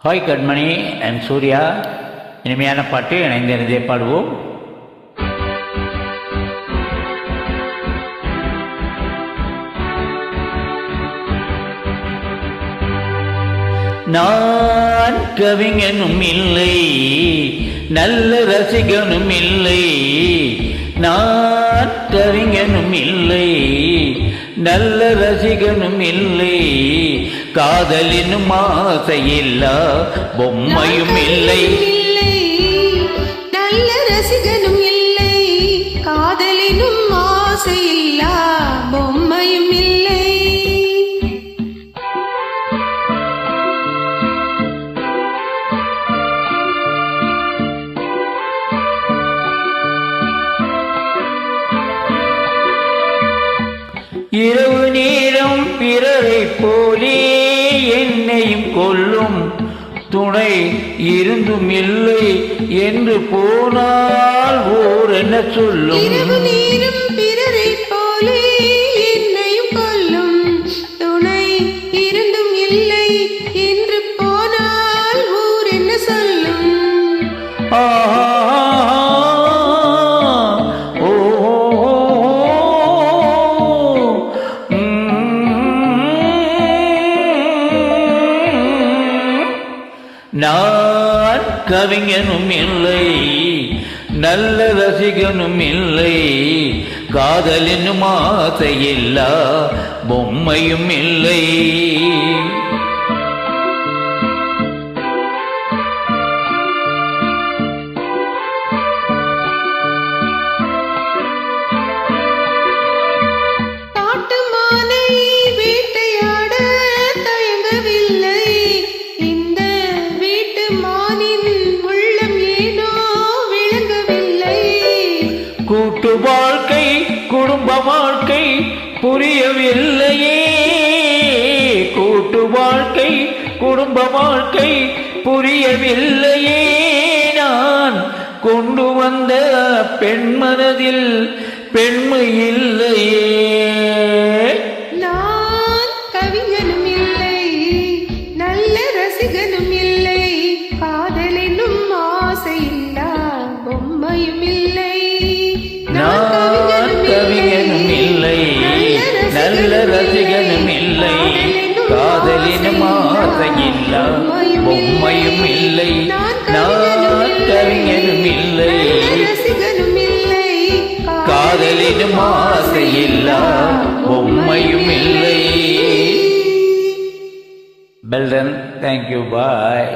Hi Kanmani and Surya, இனிமையான பாட்டு இணைந்திருந்தே பாடுவோம். நான் கவிஞனும் இல்லை, நல்ல ரசிகனும் இல்லை. நான் கவிஞனும் இல்லை, நல்ல ரசிகனும் இல்லை. காதலினும் ஆசையில்லா பொம்மையும் இல்லை. நல்ல ரசிகனும் இல்லை, காதலினும் ஆசையில்லா பொம்மையும் இல்லை. இரவு நேரம் பிறரை போலே என்னையும் கொல்லும் துணை இருந்தும் இல்லை என்று போனால் ஓர் என்ன சொல்லும். இரவு நேரம் பிறரை போலே என்னையும் கொல்லும் துணை இருந்தும் இல்லை என்று போனால் ஓர் என்ன சொல்லும். நான் கவிஞனும் இல்லை, நல்ல ரசிகனும் இல்லை. காதலினும் ஆசையில்லா பொம்மையும் இல்லை. கூட்டு வாழ்க்கை குடும்ப வாழ்க்கை புரியவில்லையே. கூட்டு வாழ்க்கை குடும்ப வாழ்க்கை புரியவில்லையே. நான் கொண்டு வந்த பெண்மனதில் பெண்மை இல்லையே. நான் கவிஞனும் இல்லை, நல்ல ரசிகனும் இல்லை. காதலினும் ஆசையில்லா பொம்மையும் இல்லை. நான் கவிஞனும் இல்லை, நல்ல ரசிகனும் இல்லை. காதலினும் ஆசையில்லா பொம்மையும் இல்லை. நான் கவிஞனும் இல்லை, காதலினும் ஆசையில்லா பொம்மையும் இல்லை. Well done. Thank you. Bye.